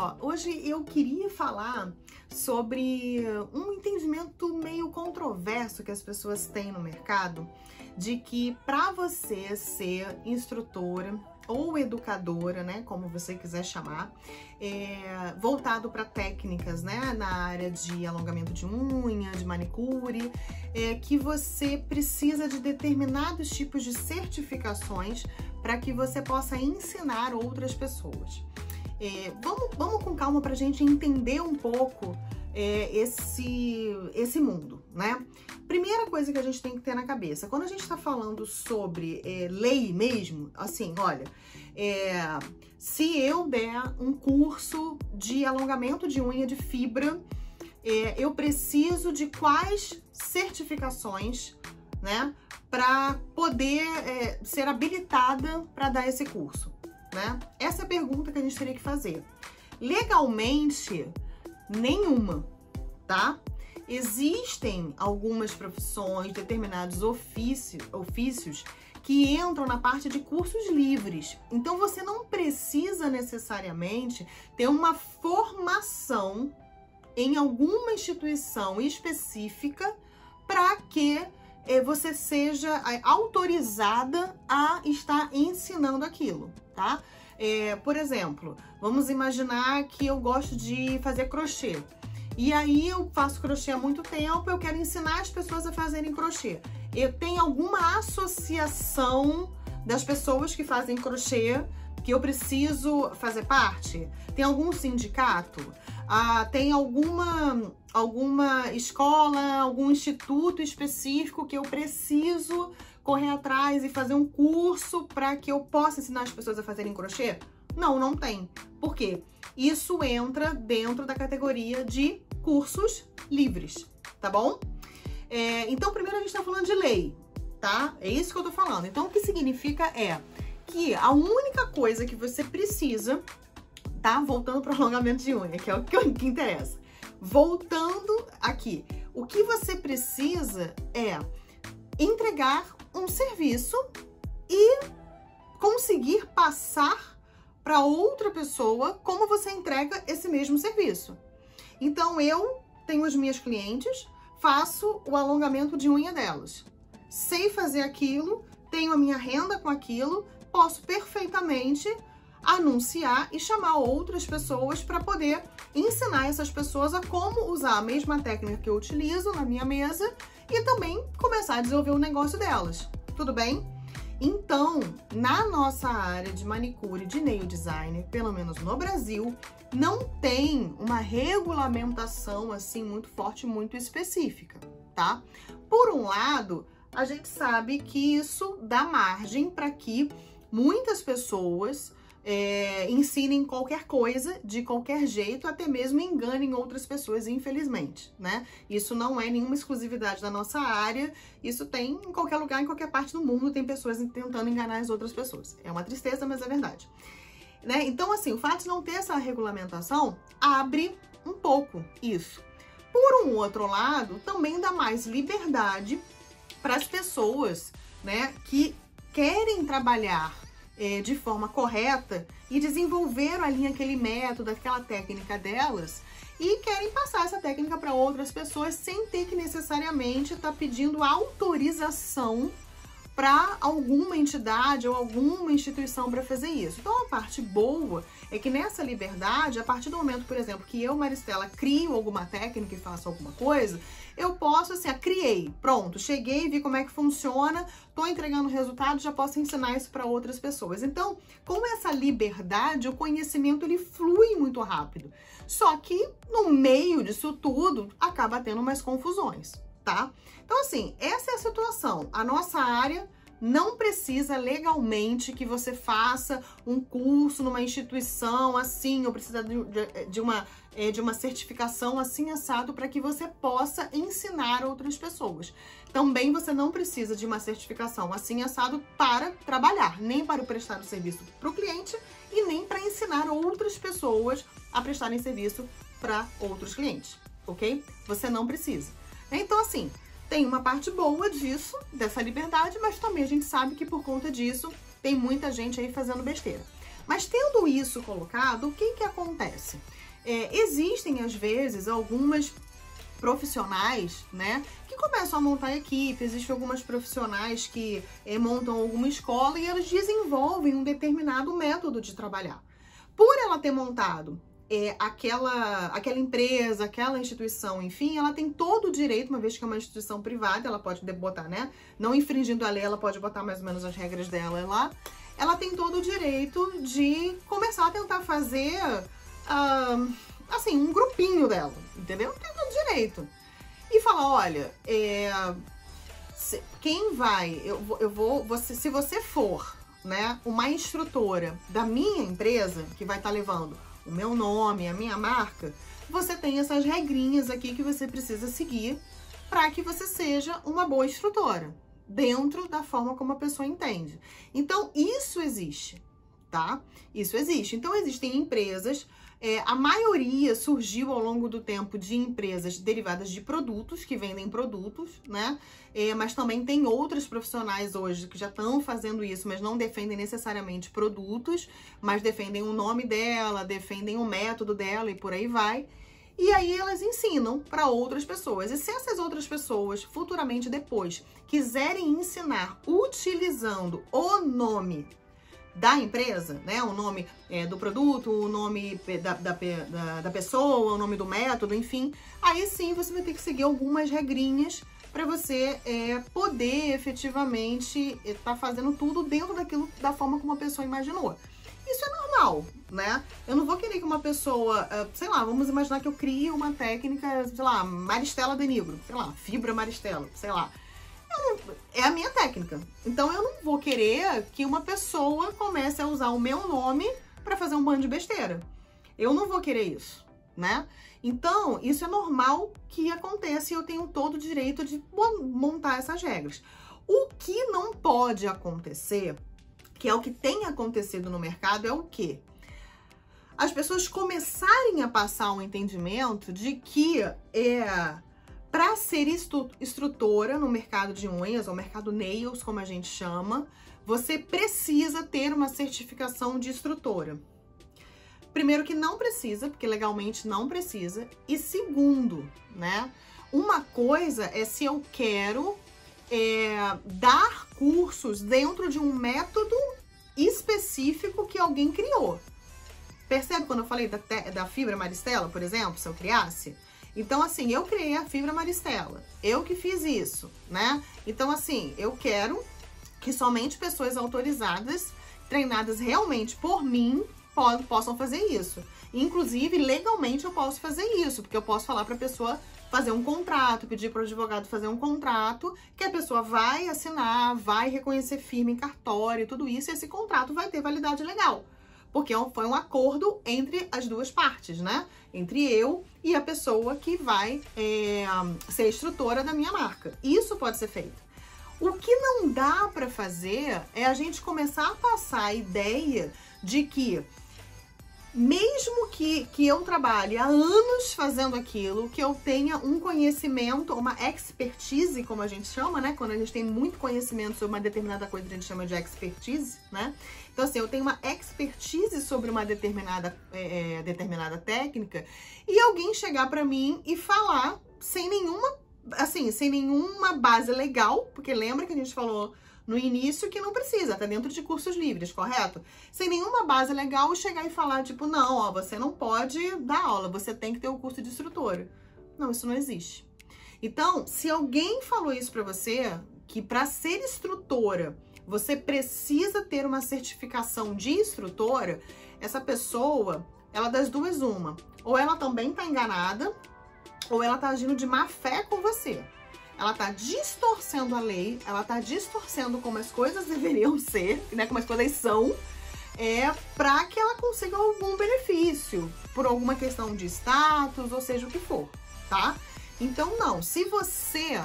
só, hoje eu queria falar sobre um entendimento meio controverso que as pessoas têm no mercado, de que para você ser instrutora ou educadora, né, como você quiser chamar, voltado para técnicas, né, na área de alongamento de unha, de manicure, que você precisa de determinados tipos de certificações para que você possa ensinar outras pessoas. Vamos com calma para a gente entender um pouco esse mundo, né? Primeira coisa que a gente tem que ter na cabeça, quando a gente está falando sobre lei mesmo, assim, olha, se eu der um curso de alongamento de unha de fibra, eu preciso de quais certificações, né, para poder ser habilitada para dar esse curso, né? Essa é a pergunta que a gente teria que fazer. Legalmente, nenhuma, tá? Existem algumas profissões, determinados ofícios que entram na parte de cursos livres. Então, você não precisa necessariamente ter uma formação em alguma instituição específica para que você seja autorizada a estar ensinando aquilo, tá? Por exemplo, vamos imaginar que eu gosto de fazer crochê. E aí eu faço crochê há muito tempo, eu quero ensinar as pessoas a fazerem crochê. Eu tenho alguma associação das pessoas que fazem crochê que eu preciso fazer parte? Tem algum sindicato? Tem alguma escola, algum instituto específico que eu preciso correr atrás e fazer um curso para que eu possa ensinar as pessoas a fazerem crochê? Não, não tem. Por quê? Isso entra dentro da categoria de cursos livres, tá bom? Então, primeiro a gente tá falando de lei, tá? É isso que eu tô falando. Então, o que significa que a única coisa que você precisa, tá? Voltando para o alongamento de unha, que é o que interessa. Voltando aqui, o que você precisa é entregar um serviço e conseguir passar para outra pessoa como você entrega esse mesmo serviço. Então, eu tenho as minhas clientes, faço o alongamento de unha delas. Sei fazer aquilo, tenho a minha renda com aquilo, posso perfeitamente anunciar e chamar outras pessoas para poder ensinar essas pessoas a como usar a mesma técnica que eu utilizo na minha mesa e também começar a desenvolver o negócio delas. Tudo bem? Então, na nossa área de manicure, de nail designer, pelo menos no Brasil, não tem uma regulamentação assim muito forte, muito específica, tá? Por um lado, a gente sabe que isso dá margem para que muitas pessoas ensinem qualquer coisa, de qualquer jeito, até mesmo enganem outras pessoas, infelizmente, né? Isso não é nenhuma exclusividade da nossa área, isso tem em qualquer lugar, em qualquer parte do mundo, tem pessoas tentando enganar as outras pessoas. É uma tristeza, mas é verdade. Né? Então, assim, o fato de não ter essa regulamentação abre um pouco isso. Por um outro lado, também dá mais liberdade para as pessoas, né, que querem trabalhar de forma correta e desenvolveram ali aquele método, aquela técnica delas e querem passar essa técnica para outras pessoas sem ter que necessariamente estar pedindo autorização para alguma entidade ou alguma instituição para fazer isso. Então, a parte boa é que nessa liberdade, a partir do momento, por exemplo, que eu, Maristela, crio alguma técnica e faço alguma coisa, eu posso, assim, criei, pronto, cheguei, vi como é que funciona, tô entregando resultado, já posso ensinar isso para outras pessoas. Então, com essa liberdade, o conhecimento, ele flui muito rápido. Só que, no meio disso tudo, acaba tendo umas confusões, tá? Então, assim, essa é a situação. A nossa área não precisa legalmente que você faça um curso numa instituição assim, ou precisa de uma certificação assim assado para que você possa ensinar outras pessoas. Também você não precisa de uma certificação assim assado para trabalhar, nem para prestar o serviço para o cliente e nem para ensinar outras pessoas a prestarem serviço para outros clientes, ok? Você não precisa. Então, assim, tem uma parte boa disso, dessa liberdade, mas também a gente sabe que por conta disso tem muita gente aí fazendo besteira. Mas tendo isso colocado, o que que acontece? existem, às vezes, algumas profissionais, né, que começam a montar equipe. Existem algumas profissionais que montam alguma escola e elas desenvolvem um determinado método de trabalhar. Por ela ter montado aquela empresa, aquela instituição, enfim, ela tem todo o direito, uma vez que é uma instituição privada, ela pode botar, né, não infringindo a lei, ela pode botar mais ou menos as regras dela lá, ela tem todo o direito de começar a tentar fazer, assim, um grupinho dela, entendeu? Tem todo direito. E falar, olha, quem vai, se você for, né, uma instrutora da minha empresa, que vai estar levando o meu nome, a minha marca, você tem essas regrinhas aqui que você precisa seguir para que você seja uma boa instrutora, dentro da forma como a pessoa entende. Então, isso existe, tá? Isso existe. Então, existem empresas, a maioria surgiu ao longo do tempo de empresas derivadas de produtos, que vendem produtos, né? Mas também tem outros profissionais hoje que já estão fazendo isso, mas não defendem necessariamente produtos, mas defendem o nome dela, defendem o método dela e por aí vai. E aí elas ensinam para outras pessoas. E se essas outras pessoas, futuramente depois, quiserem ensinar utilizando o nome da empresa, né, o nome do produto, o nome da pessoa, o nome do método, enfim, aí sim você vai ter que seguir algumas regrinhas para você poder efetivamente estar fazendo tudo dentro daquilo, da forma como a pessoa imaginou. Isso é normal, né? Eu não vou querer que uma pessoa, sei lá, vamos imaginar que eu crie uma técnica, sei lá, Maristela de Negro, sei lá, fibra Maristela, sei lá. É a minha técnica. Então eu não vou querer que uma pessoa comece a usar o meu nome para fazer um bando de besteira. Eu não vou querer isso, né? Então, isso é normal que aconteça e eu tenho todo o direito de montar essas regras. O que não pode acontecer, que é o que tem acontecido no mercado, é o quê? As pessoas começarem a passar um entendimento de que para ser instrutora no mercado de unhas, ou mercado nails, como a gente chama, você precisa ter uma certificação de instrutora. Primeiro que não precisa, porque legalmente não precisa. E segundo, né, uma coisa é se eu quero dar cursos dentro de um método específico que alguém criou. Percebe quando eu falei da fibra Maristela, por exemplo, se eu criasse? Então, assim, eu criei a fibra Maristela, eu que fiz isso, né? Então, assim, eu quero que somente pessoas autorizadas, treinadas realmente por mim, possam fazer isso. Inclusive, legalmente eu posso fazer isso, porque eu posso falar para a pessoa fazer um contrato, pedir para o advogado fazer um contrato, que a pessoa vai assinar, vai reconhecer firma em cartório, tudo isso, e esse contrato vai ter validade legal. Porque foi um acordo entre as duas partes, né? Entre eu e a pessoa que vai ser instrutora da minha marca. Isso pode ser feito. O que não dá para fazer é a gente começar a passar a ideia de que, mesmo que eu trabalhe há anos fazendo aquilo, que eu tenha um conhecimento, uma expertise, como a gente chama, né? Quando a gente tem muito conhecimento sobre uma determinada coisa, a gente chama de expertise, né? Então, assim, eu tenho uma expertise sobre uma determinada técnica e alguém chegar pra mim e falar sem nenhuma base legal, porque lembra que a gente falou no início que não precisa, tá dentro de cursos livres, correto? Sem nenhuma base legal, chegar e falar, tipo, não, ó, você não pode dar aula, você tem que ter o curso de instrutora. Não, isso não existe. Então, se alguém falou isso pra você, que pra ser instrutora, você precisa ter uma certificação de instrutora, essa pessoa, ela das duas uma. Ou ela também tá enganada, ou ela tá agindo de má fé com você. Ela tá distorcendo a lei, ela tá distorcendo como as coisas deveriam ser, né, como as coisas são, para que ela consiga algum benefício, por alguma questão de status, ou seja o que for, tá? Então, não, se você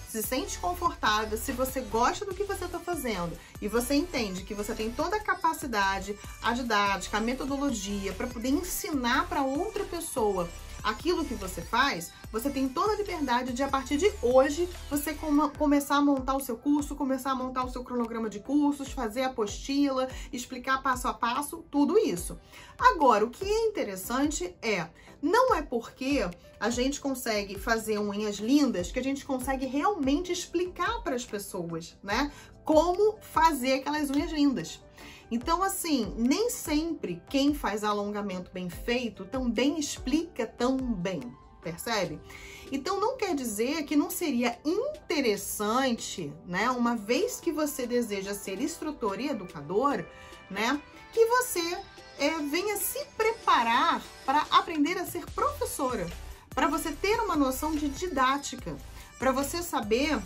se sente confortável, se você gosta do que você tá fazendo e você entende que você tem toda a capacidade, a didática, a metodologia para poder ensinar para outra pessoa aquilo que você faz, você tem toda a liberdade de, a partir de hoje, você começar a montar o seu curso, começar a montar o seu cronograma de cursos, fazer a apostila, explicar passo a passo, tudo isso. Agora, o que é interessante não é porque a gente consegue fazer unhas lindas que a gente consegue realmente explicar para as pessoas, né, como fazer aquelas unhas lindas. Então, assim, nem sempre quem faz alongamento bem feito também explica tão bem, percebe? Então, não quer dizer que não seria interessante, né, uma vez que você deseja ser instrutor e educador, né, que você venha se preparar para aprender a ser professora, para você ter uma noção de didática, para você saber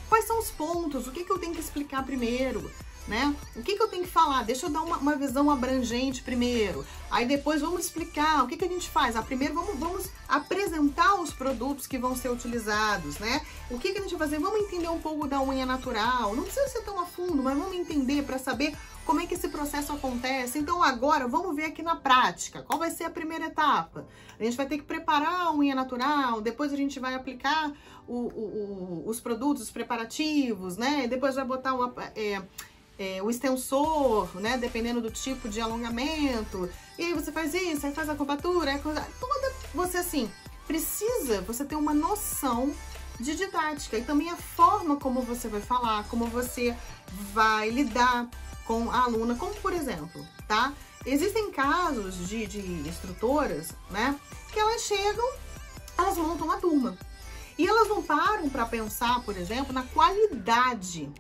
quais são os pontos, o que eu tenho que explicar primeiro, né? O que eu tenho que falar? Deixa eu dar uma visão abrangente primeiro. Aí depois vamos explicar o que a gente faz. Primeiro vamos apresentar os produtos que vão ser utilizados, né? O que a gente vai fazer? Vamos entender um pouco da unha natural. Não precisa ser tão a fundo, mas vamos entender para saber como é que esse processo acontece. Então agora vamos ver aqui na prática. Qual vai ser a primeira etapa? A gente vai ter que preparar a unha natural, depois a gente vai aplicar os produtos, os preparativos, né? Depois vai botar o extensor, né, dependendo do tipo de alongamento, e aí você faz isso, aí faz a curvatura, você assim, você ter uma noção de didática e também a forma como você vai falar, como você vai lidar com a aluna, como por exemplo, tá? Existem casos de instrutoras, né, que elas chegam, elas montam uma turma, e elas não param para pensar, por exemplo, na qualidade.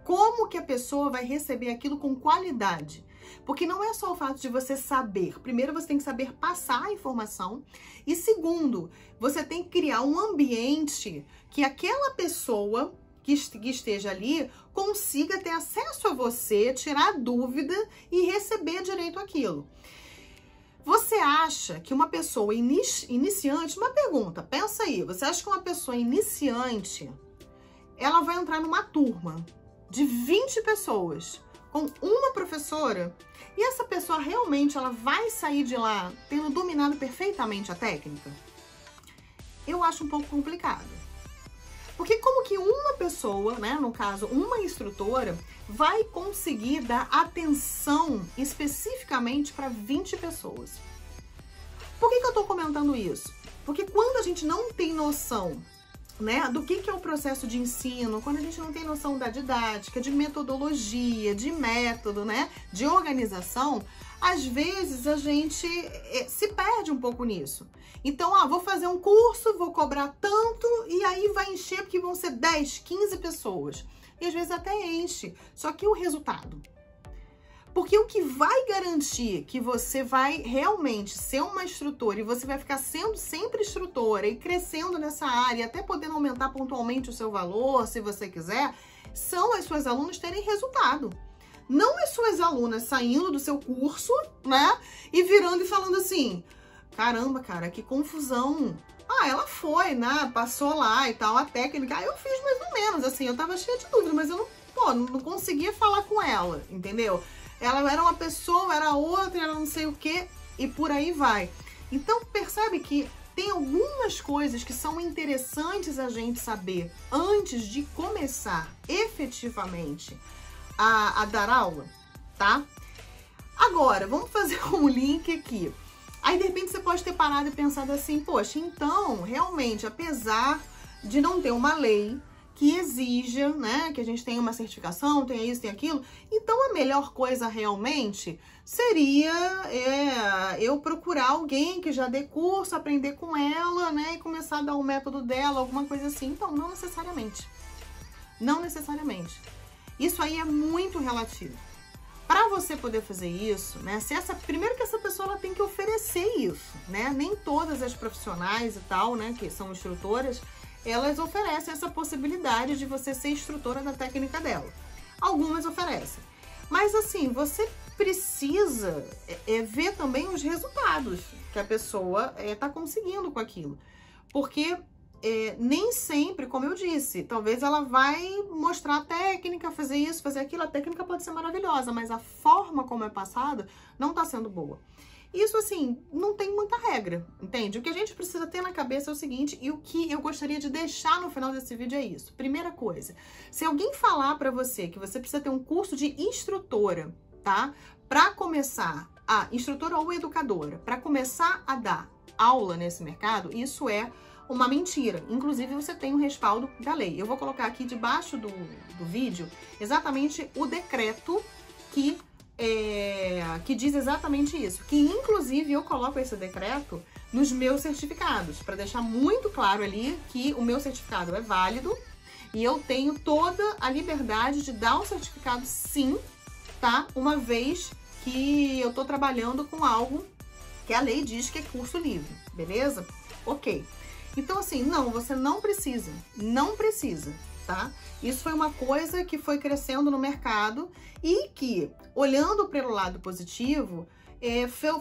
Como que a pessoa vai receber aquilo com qualidade? Porque não é só o fato de você saber. Primeiro, você tem que saber passar a informação. E segundo, você tem que criar um ambiente que aquela pessoa que esteja ali consiga ter acesso a você, tirar dúvida e receber direito aquilo. Você acha que uma pessoa iniciante... Uma pergunta, pensa aí. Você acha que uma pessoa iniciante, ela vai entrar numa turma de 20 pessoas, com uma professora, e essa pessoa realmente ela vai sair de lá tendo dominado perfeitamente a técnica? Eu acho um pouco complicado. Porque como que uma pessoa, né, no caso, uma instrutora, vai conseguir dar atenção especificamente para 20 pessoas? Por que eu tô comentando isso? Porque quando a gente não tem noção, né, do que é o processo de ensino, quando a gente não tem noção da didática, de metodologia, de método, né, de organização, às vezes a gente se perde um pouco nisso. Então, vou fazer um curso, vou cobrar tanto e aí vai encher porque vão ser 10, 15 pessoas. E às vezes até enche. Só que o resultado? Porque o que vai garantir que você vai realmente ser uma instrutora e você vai ficar sendo sempre instrutora e crescendo nessa área, até podendo aumentar pontualmente o seu valor, se você quiser, são as suas alunas terem resultado. Não as suas alunas saindo do seu curso, né, e virando e falando assim, caramba, cara, que confusão. Ela foi, né, passou lá e tal, a técnica, eu fiz mais ou menos, assim, eu tava cheia de dúvida, mas eu não conseguia falar com ela, entendeu? Ela era uma pessoa, era outra, era não sei o que, e por aí vai. Então, percebe que tem algumas coisas que são interessantes a gente saber antes de começar efetivamente a dar aula, tá? Agora, vamos fazer um link aqui. Aí, de repente, você pode ter parado e pensado assim, poxa, então, realmente, apesar de não ter uma lei que exija, né, que a gente tenha uma certificação, tenha isso, tenha aquilo, então a melhor coisa realmente seria eu procurar alguém que já dê curso, aprender com ela, né, e começar a dar o método dela, alguma coisa assim. Então, não necessariamente. Não necessariamente. Isso aí é muito relativo. Para você poder fazer isso, né, primeiro que essa pessoa ela tem que oferecer isso, né, nem todas as profissionais e tal, né, que são instrutoras, elas oferecem essa possibilidade de você ser instrutora da técnica dela. Algumas oferecem. Mas assim, você precisa ver também os resultados que a pessoa está conseguindo com aquilo. Porque nem sempre, como eu disse, talvez ela vai mostrar a técnica, fazer isso, fazer aquilo. A técnica pode ser maravilhosa, mas a forma como é passada não está sendo boa. Isso, assim, não tem muita regra, entende? O que a gente precisa ter na cabeça é o seguinte, e o que eu gostaria de deixar no final desse vídeo é isso. Primeira coisa, se alguém falar pra você que você precisa ter um curso de instrutora, tá? Pra começar, instrutora ou educadora, pra começar a dar aula nesse mercado, isso é uma mentira. Inclusive, você tem um respaldo da lei. Eu vou colocar aqui debaixo do vídeo exatamente o decreto que diz exatamente isso. Que, inclusive, eu coloco esse decreto nos meus certificados, para deixar muito claro ali que o meu certificado é válido e eu tenho toda a liberdade de dar um certificado sim, tá? Uma vez que eu tô trabalhando com algo que a lei diz que é curso livre, beleza? Ok. Então, assim, não, você não precisa, tá? Isso foi uma coisa que foi crescendo no mercado e que, olhando pelo lado positivo,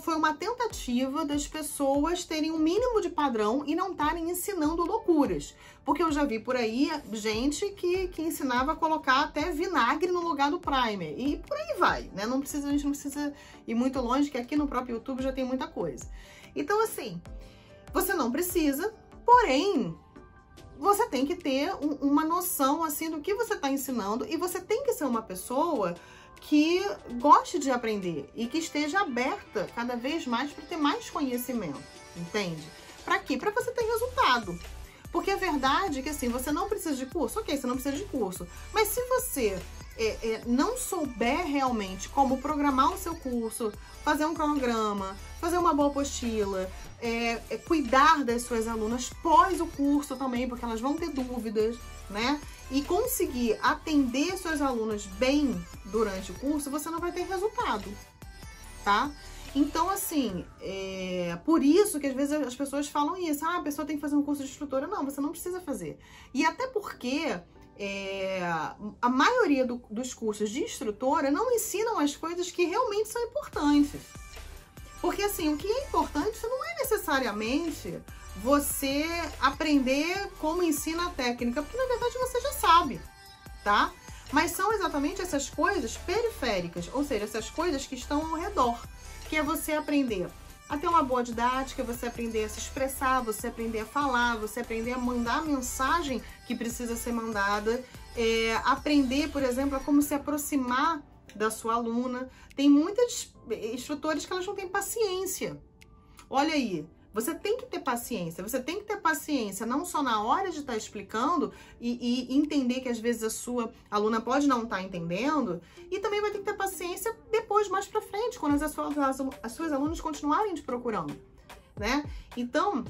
foi uma tentativa das pessoas terem um mínimo de padrão e não estarem ensinando loucuras. Porque eu já vi por aí gente que ensinava a colocar até vinagre no lugar do primer. E por aí vai, né? A gente não precisa ir muito longe, que aqui no próprio YouTube já tem muita coisa. Então, assim, você não precisa, porém, você tem que ter uma noção, assim, do que você está ensinando e você tem que ser uma pessoa que goste de aprender e que esteja aberta cada vez mais para ter mais conhecimento, entende? Para quê? Para você ter resultado. Porque a verdade é que, assim, você não precisa de curso, ok, você não precisa de curso, mas se você não souber realmente como programar o seu curso, fazer um cronograma, fazer uma boa apostila, cuidar das suas alunas pós o curso também, porque elas vão ter dúvidas, né? E conseguir atender suas alunas bem durante o curso, você não vai ter resultado, tá? Então, assim, por isso que às vezes as pessoas falam isso. A pessoa tem que fazer um curso de instrutora. Não, você não precisa fazer. E até porque a maioria dos cursos de instrutora não ensinam as coisas que realmente são importantes. Porque, assim, o que é importante não é necessariamente você aprender como ensina a técnica, porque, na verdade, você já sabe, tá? Mas são exatamente essas coisas periféricas, ou seja, essas coisas que estão ao redor, que é você aprender a ter uma boa didática, você aprender a se expressar, você aprender a falar, você aprender a mandar a mensagem que precisa ser mandada, aprender, por exemplo, a como se aproximar da sua aluna. Tem muitas instrutores que elas não têm paciência. Olha aí, você tem que ter paciência, não só na hora de estar explicando e entender que às vezes a sua aluna pode não estar entendendo, e também vai ter que ter paciência depois, mais pra frente, quando as suas alunas continuarem te procurando, né? Então,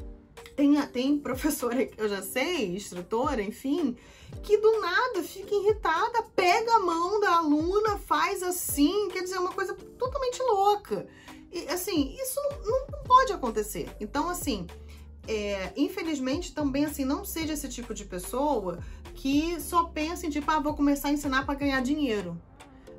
tem professora que eu já sei, instrutora, enfim, que do nada fica irritada, pega a mão da aluna, faz assim, quer dizer, uma coisa totalmente louca. E, assim, isso não pode acontecer. Então, assim, infelizmente, também, assim, não seja esse tipo de pessoa que só pensa em, tipo, vou começar a ensinar para ganhar dinheiro.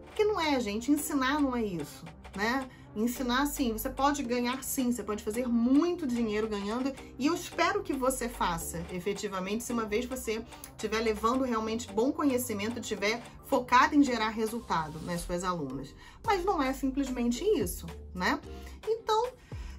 Porque não é, gente. Ensinar não é isso, né? Ensinar, sim, você pode ganhar, sim, você pode fazer muito dinheiro ganhando, e eu espero que você faça, efetivamente, se uma vez você estiver levando realmente bom conhecimento, estiver focado em gerar resultado nas suas alunas. Mas não é simplesmente isso, né? Então,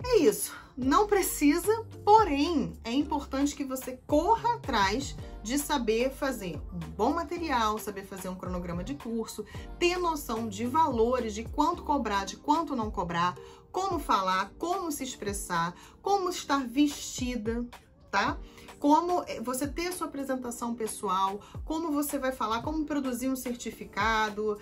é isso. Não precisa, porém, é importante que você corra atrás de saber fazer um bom material, saber fazer um cronograma de curso, ter noção de valores, de quanto cobrar, de quanto não cobrar, como falar, como se expressar, como estar vestida, tá? Como você ter a sua apresentação pessoal, como você vai falar, como produzir um certificado,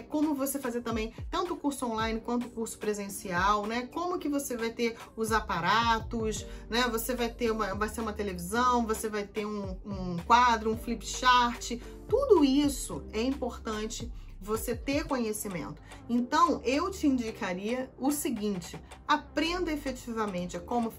como você fazer também tanto o curso online quanto o curso presencial, né? Como que você vai ter os aparatos, né? Você vai ser uma televisão, você vai ter um quadro, um flip chart, tudo isso é importante você ter conhecimento. Então, eu te indicaria o seguinte: aprenda efetivamente a como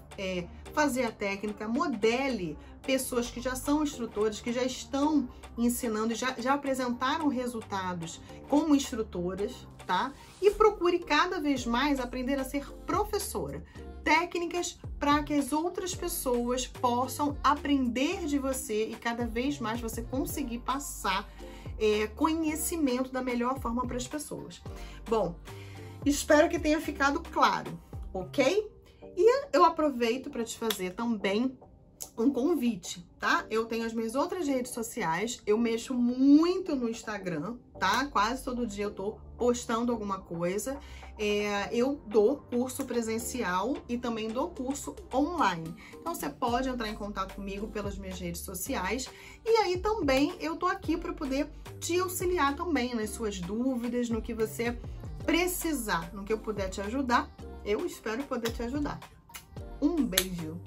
fazer a técnica, modele pessoas que já são instrutores, que já estão ensinando, já apresentaram resultados como instrutoras, tá? E procure cada vez mais aprender a ser professora. Técnicas para que as outras pessoas possam aprender de você e cada vez mais você conseguir passar conhecimento da melhor forma para as pessoas. Bom, espero que tenha ficado claro. ok? E eu aproveito para te fazer também um convite, tá? Eu tenho as minhas outras redes sociais, eu mexo muito no Instagram, tá? Quase todo dia eu tô postando alguma coisa. Eu dou curso presencial e também dou curso online. Então, você pode entrar em contato comigo pelas minhas redes sociais. E aí também eu tô aqui para poder te auxiliar também nas suas dúvidas, no que você precisar, no que eu puder te ajudar. Eu espero poder te ajudar. Um beijo!